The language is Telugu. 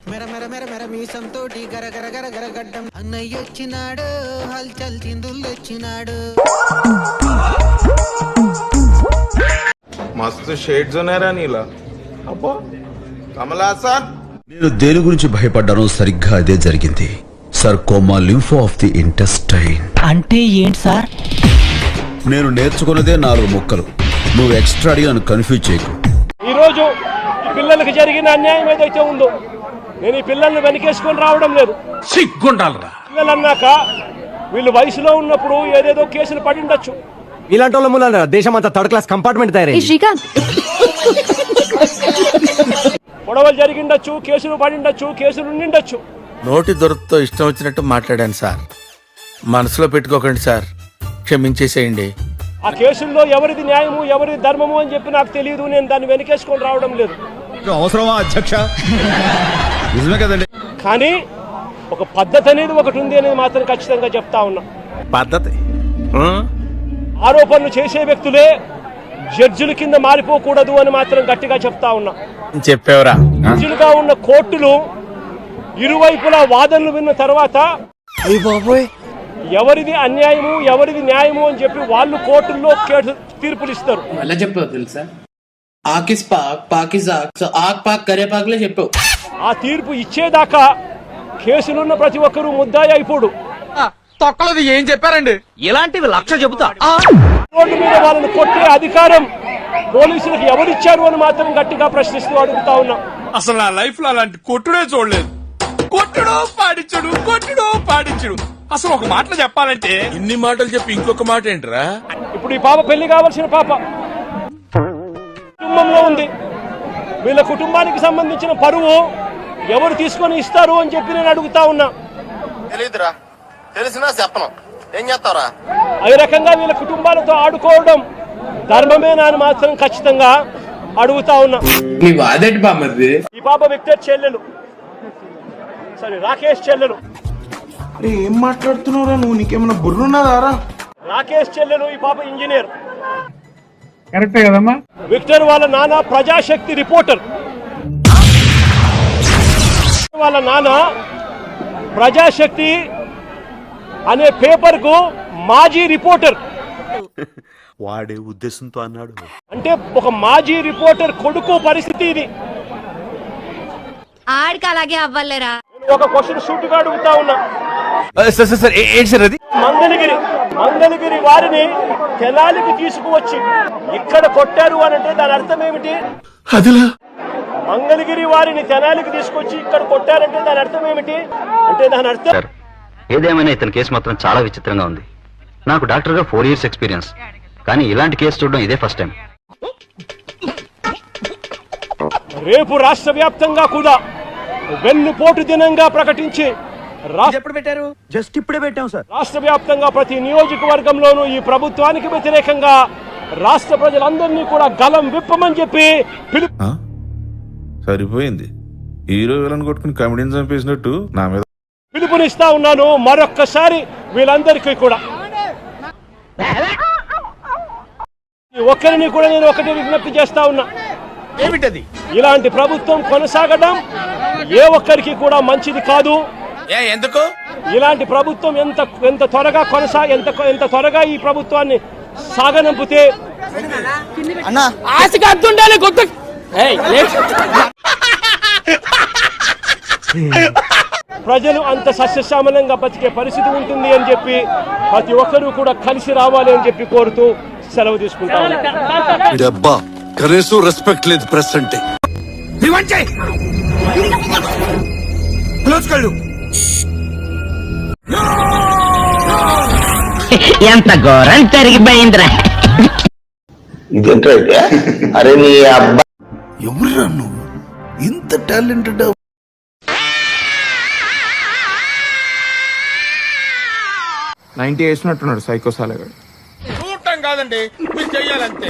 మెర మెర మెర మెర మీసంతోటి గర గర గర గర గడ్డం అన్నయ్య వచ్చినాడు హల్చల్ చిందులు వచ్చినాడు. మస్తు షేడ్స్ ఉన్నారా నీలా అబ్బో కమల్ హాసన్. నేను దేని గురించి భయపడ్డానో సరిగ్గా అదే జరిగింది. Sarcoma lympho of the intestine. అంటే ఏంటి సార్? నేను నేర్చుకున్నదే 4 ముక్కలు. నువ్వు ఎక్స్ట్రా అడిగి నన్ను కన్ఫ్యూజ్ చేయకు. ఈరోజు ఈ పిల్లలకి జరిగిన అన్యాయం ఏదైతే ఉందో నేను ఈ పిల్లల్ని వెనకేసుకొని రావడం లేదు. సిగ్గుండాలరా పిల్లలు అన్నాక వీళ్ళు వయసులో ఉన్నప్పుడు ఏదేదో కేసులు పడి ఉండొచ్చు. ఇలాంటి వాళ్ళ మూల దేశం అంతా థర్డ్ క్లాస్ కంపార్ట్మెంట్ తయారైంది. శ్రీకాంత్ గొడవలు జరిగిండొచ్చు, కేసులు పడిండొచ్చు, కేసులు ఉండిండొచ్చు. నోటి దొరతో ఇష్టం వచ్చినట్టు మాట్లాడాను సార్. మనసులో పెట్టుకోకండి సార్, క్షమించేసేయండి. ఆ కేసుల్లో ఎవరిది న్యాయము ఎవరిది ధర్మము అని చెప్పి నాకు తెలియదు. నేను దాన్ని వెనకేసుకొని రావడం లేదు. అవసరమా అధ్యక్ష? నిజమే కదండి. కానీ ఒక పద్ధతి అనేది ఒకటి ఉంది అనేది మాత్రం ఖచ్చితంగా చెప్తా ఉన్నా. పద్ధతి ఆరోపణలు చేసే వ్యక్తులే జడ్జిల కింద మారిపోకూడదు అని మాత్రం గట్టిగా చెప్తా ఉన్నా. చెప్పేవరా? జడ్జిలుగా ఉన్న కోర్టులు ఇరువైపులా వాదనలు విన్న తర్వాత ఎవరిది అన్యాయము ఎవరిది న్యాయము అని చెప్పి వాళ్ళు కోర్టుల్లో తీర్పులు ఇస్తారు. ఎలా చెప్పావు తెలుసా? ఆకిస్ పాక్ పాకిస్ ఆక్, సో ఆక్ పాక్ కరే పాక్లే చెప్పావు. ఆ తీర్పు ఇచ్చేదాకా కేసులున్న ప్రతి ఒక్కరూ ముద్దాయి అయిపోడు. తొక్కలది ఏం చెప్పారండి? ఇలాంటివి 1,00,000 చెబుతా. రోడ్డు మీద వాళ్ళని కొట్టే అధికారం పోలీసులకు ఎవరిచ్చారు అని మాత్రం గట్టిగా ప్రశ్నిస్తూ అడుగుతా ఉన్నా. అసలు నా లైఫ్ లో అలాంటి కొట్టుడే చూడలేదు. కొట్టుడు పాడించుడు. అసలు ఒక మాటలో చెప్పాలంటే ఇన్ని మాటలు చెప్పి ఇంకొక మాట ఏంట్రా? ఇప్పుడు ఈ పాప పెళ్లి కావాల్సిన పాప కుటుంబంలో ఉంది. వీళ్ళ కుటుంబానికి సంబంధించిన పరువు ఎవరు తీసుకొని ఇస్తారు అని చెప్పి నేను అడుగుతా ఉన్నా. తెలీదురా, తెలిసినా చెప్పను. ఏం చేస్తావురా? ఈ రకంగా వీళ్ళ కుటుంబాలతో ఆడుకోవడం ధర్మమేనా అని మాత్రం ఖచ్చితంగా అడుగుతా ఉన్నా. నీ వాదేంటి బామ్మది? ఈ పాప విక్టర్ చెల్లెలు, సరే రాకేష్ చెల్లెలు. ఏం మాట్లాడుతున్నావురా నువ్వు? నీకేమన్నా బుర్రున్నదారా? రాకేష్ చెల్లెలు, ఈ పాప ఇంజనీర్. కరెక్టే కదమ్మా? విక్టర్ వాళ్ళ నాన్న ప్రజాశక్తి రిపోర్టర్. వాళ్ళ నాన్న ప్రజాశక్తి అనే పేపర్ కు మాజీ రిపోర్టర్. వాడే ఉద్దేశంతో అన్నాడు. అంటే ఒక మాజీ రిపోర్టర్ కొడుకు పరిస్థితి ఇది. ఆడికి అలాగే అవ్వలేరా? ఒక క్వశ్చన్ సూటిగా అడుగుతా ఉన్నా. ఏంటి సార్ అది? మంగళగిరి వారిని తెనాలికి తీసుకువచ్చి ఇక్కడ కొట్టారు అని అంటే దాని అర్థం ఏమిటి? మంగళగిరి వారిని తెనాలికి తీసుకొచ్చి ఇక్కడ కొట్టారంటే దాని అర్థం ఏమిటి? అంటే దాని అర్థం ఏదేమైనా ఇతని కేసు మాత్రం చాలా విచిత్రంగా ఉంది. నాకు డాక్టర్ గా 4 years ఎక్స్పీరియన్స్, కానీ ఇలాంటి కేసు చూడడం ఇదే ఫస్ట్ టైం. రేపు రాష్ట్ర వ్యాప్తంగా కూడా వెన్నుపోటు దినంగా ప్రకటించి ఎప్పుడు పెట్టారు? జస్ట్ ఇప్పుడే పెట్టాం సార్. రాష్ట్ర వ్యాప్తంగా ప్రతి నియోజకవర్గంలోనూ ఈ ప్రభుత్వానికి వ్యతిరేకంగా రాష్ట్ర ప్రజలందరినీ కూడా గలం విప్పమని చెప్పి సరిపోయింది. హీరో విలన్ కొట్టుకుని కమెడీని చంపేసినట్టు నా మీద పిలుపునిస్తా ఉన్నాను మరొక్కసారి వీళ్ళందరికీ కూడా. ఒక్కరిని కూడా నేను ఒకటి విజ్ఞప్తి చేస్తా ఉన్నా. ఏమిటది? ఇలాంటి ప్రభుత్వం కొనసాగడం ఏ ఒక్కరికి కూడా మంచిది కాదు. ఎందుకు? ఇలాంటి ప్రభుత్వం ఎంత త్వరగా ఎంత త్వరగా ఈ ప్రభుత్వాన్ని సాగనంపితే ఆశగా అద్దుండాలి. ప్రజలు అంత సస్యశ్యామలంగా బతికే పరిస్థితి ఉంటుంది అని చెప్పి ప్రతి ఒక్కరూ కూడా కలిసి రావాలి అని చెప్పి కోరుతూ సెలవు తీసుకుంటాను. కనీసం రెస్పెక్ట్ లేదు ప్రెస్ అంటే. ఎంత ఘోరం జరిగిపోయిందిరా. ఇదేంటంటే అరే నీ అబ్బా ఎవరురా నువ్వు? ఇంత టాలెంటెడ్ 90 వేసినట్టున్నాడు సైకో సాలగాడు. చూడటం కాదండి, మీరు చెయ్యాలంతే.